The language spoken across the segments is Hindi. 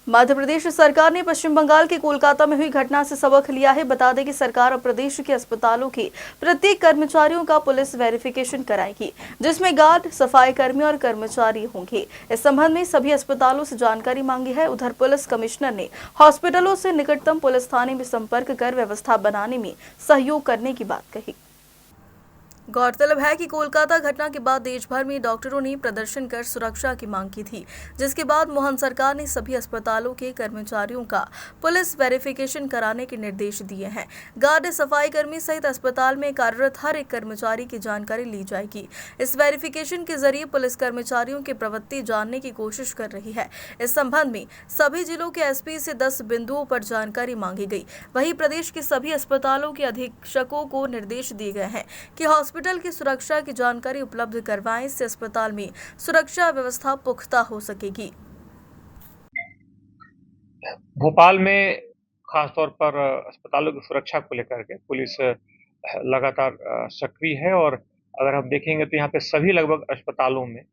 मध्य प्रदेश सरकार ने पश्चिम बंगाल के कोलकाता में हुई घटना से सबक लिया है। बता दें कि सरकार अब प्रदेश के अस्पतालों के प्रत्येक कर्मचारियों का पुलिस वेरिफिकेशन कराएगी, जिसमें गार्ड, सफाई कर्मी और कर्मचारी होंगे। इस संबंध में सभी अस्पतालों से जानकारी मांगी है। उधर पुलिस कमिश्नर ने हॉस्पिटलों से निकटतम पुलिस थाने में संपर्क कर व्यवस्था बनाने में सहयोग करने की बात कही। गौरतलब है कि कोलकाता घटना के बाद देश भर में डॉक्टरों ने प्रदर्शन कर सुरक्षा की मांग की थी, जिसके बाद मोहन सरकार ने सभी अस्पतालों के कर्मचारियों का पुलिस वेरिफिकेशन कराने के निर्देश दिए हैं। गार्ड, सफाई कर्मी सहित अस्पताल में कार्यरत हर एक कर्मचारी की जानकारी ली जाएगी। इस वेरिफिकेशन के जरिए पुलिस कर्मचारियों की प्रवृत्ति जानने की कोशिश कर रही है। इस संबंध में सभी जिलों के एसपी से 10 बिंदुओं पर जानकारी मांगी गई। वहीं प्रदेश के सभी अस्पतालों के अधीक्षकों को निर्देश दिए गए हैं कि हॉस्पिटल की सुरक्षा की जानकारी उपलब्ध करवाएं। इससे अस्पताल में सुरक्षा व्यवस्था पुख्ता हो सकेगी। भोपाल में खासतौर पर अस्पतालों की सुरक्षा को लेकर के पुलिस लगातार सक्रिय है और अगर हम देखेंगे तो यहाँ पे सभी लगभग अस्पतालों में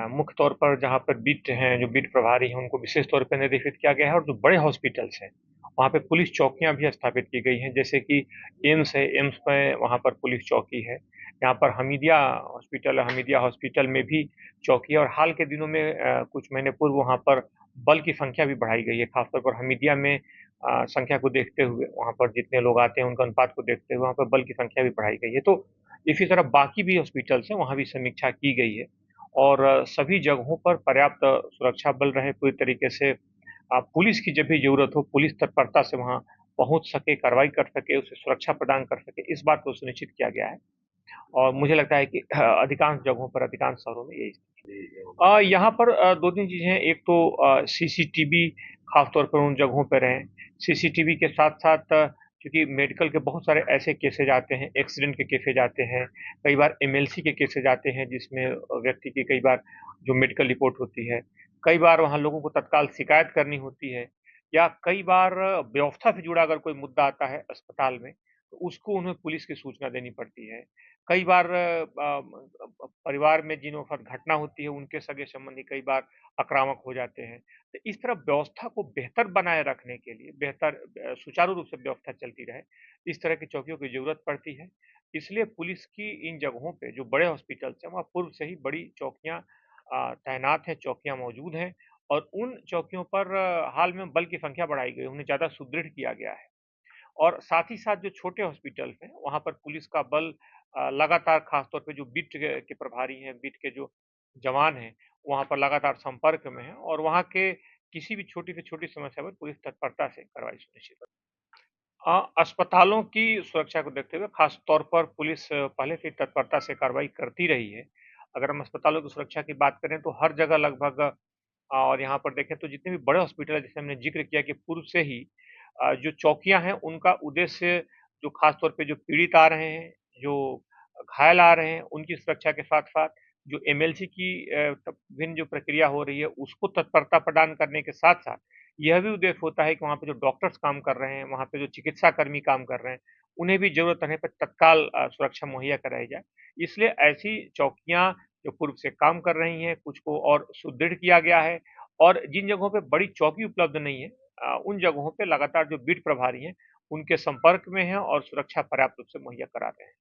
मुख्य तौर पर जहाँ पर बीट हैं, जो बीट प्रभारी हैं, उनको विशेष तौर पर निर्देशित किया गया है और जो बड़े हॉस्पिटल्स हैं, वहाँ पे पुलिस चौकियाँ भी स्थापित की गई हैं। जैसे कि एम्स है, एम्स में वहाँ पर पुलिस चौकी है। यहाँ पर हमीदिया हॉस्पिटल में भी चौकी है और हाल के दिनों में कुछ महीने पूर्व वहाँ पर बल की संख्या भी बढ़ाई गई है। खासतौर पर हमीदिया में संख्या को देखते हुए, वहाँ पर जितने लोग आते हैं, उनका अनुपात को देखते हुए वहाँ पर बल की संख्या भी बढ़ाई गई है। तो इसी तरह बाकी भी हॉस्पिटल्स हैं, वहाँ भी समीक्षा की गई है। और सभी जगहों पर पर्याप्त सुरक्षा बल रहे पूरी तरीके से पुलिस की जब भी ज़रूरत हो, पुलिस तत्परता से वहाँ पहुँच सके, कार्रवाई कर सके, उसे सुरक्षा प्रदान कर सके, इस बात को सुनिश्चित किया गया है। और मुझे लगता है कि अधिकांश जगहों पर, अधिकांश शहरों में यही स्थिति है। यहाँ पर 2-3 चीज़ें हैं। एक तो सीसीटीवी ख़ास तौर पर उन जगहों पे रहें। सीसीटीवी के साथ-साथ क्योंकि मेडिकल के बहुत सारे ऐसे केसेज़ आते हैं, एक्सीडेंट के केसेज़ आते हैं, कई बार एमएलसी के केसेज़ आते हैं जिसमें व्यक्ति की कई बार जो मेडिकल रिपोर्ट होती है, कई बार वहाँ लोगों को तत्काल शिकायत करनी होती है या कई बार व्यवस्था से जुड़ा अगर कोई मुद्दा आता है अस्पताल में, तो उसको उन्हें पुलिस की सूचना देनी पड़ती है। कई बार परिवार में जिन वक़्त घटना होती है, उनके सगे-संबंधी कई बार आक्रामक हो जाते हैं। तो इस तरह व्यवस्था को बेहतर बनाए रखने के लिए, बेहतर सुचारू रूप से व्यवस्था चलती रहे, इस तरह की चौकियों की ज़रूरत पड़ती है। इसलिए पुलिस की इन जगहों पे जो बड़े हॉस्पिटल्स हैं, वहाँ पूर्व से ही बड़ी चौकियाँ तैनात हैं, चौकियाँ मौजूद हैं और उन चौकियों पर हाल में बल की संख्या बढ़ाई गई है, उन्हें ज़्यादा सुदृढ़ किया गया है। और साथ ही साथ जो छोटे हॉस्पिटल्स हैं, वहाँ पर पुलिस का बल लगातार खास तौर पे जो बीट के प्रभारी हैं, बीट के जो जवान हैं, वहाँ पर लगातार संपर्क में हैं और वहाँ के किसी भी छोटी से छोटी समस्या पर पुलिस तत्परता से कार्रवाई सुनिश्चित करती है। अस्पतालों की सुरक्षा को देखते हुए खास तौर पर पुलिस पहले से ही तत्परता से कार्रवाई करती रही है। अगर हम अस्पतालों की सुरक्षा की बात करें तो हर जगह लगभग और यहाँ पर देखें तो जितने भी बड़े हॉस्पिटल हैं, जैसे हमने ज़िक्र किया कि पूर्व से ही जो चौकियाँ हैं, उनका उद्देश्य जो ख़ास तौर पे जो पीड़ित आ रहे हैं, जो घायल आ रहे हैं, उनकी सुरक्षा के साथ-साथ जो एमएलसी की विभिन्न जो प्रक्रिया हो रही है, उसको तत्परता प्रदान करने के साथ-साथ, यह भी उद्देश्य होता है कि वहाँ पे जो डॉक्टर्स काम कर रहे हैं, वहाँ पे जो चिकित्सा कर्मी काम कर रहे हैं, उन्हें भी ज़रूरत रहने पर तत्काल सुरक्षा मुहैया कराई जाए। इसलिए ऐसी चौकियाँ जो पूर्व से काम कर रही हैं, कुछ को और सुदृढ़ किया गया है और जिन जगहों पे बड़ी चौकी उपलब्ध नहीं है उन जगहों पे लगातार जो बीट प्रभारी हैं, उनके संपर्क में हैं और सुरक्षा पर्याप्त रूप से मुहैया करा रहे हैं।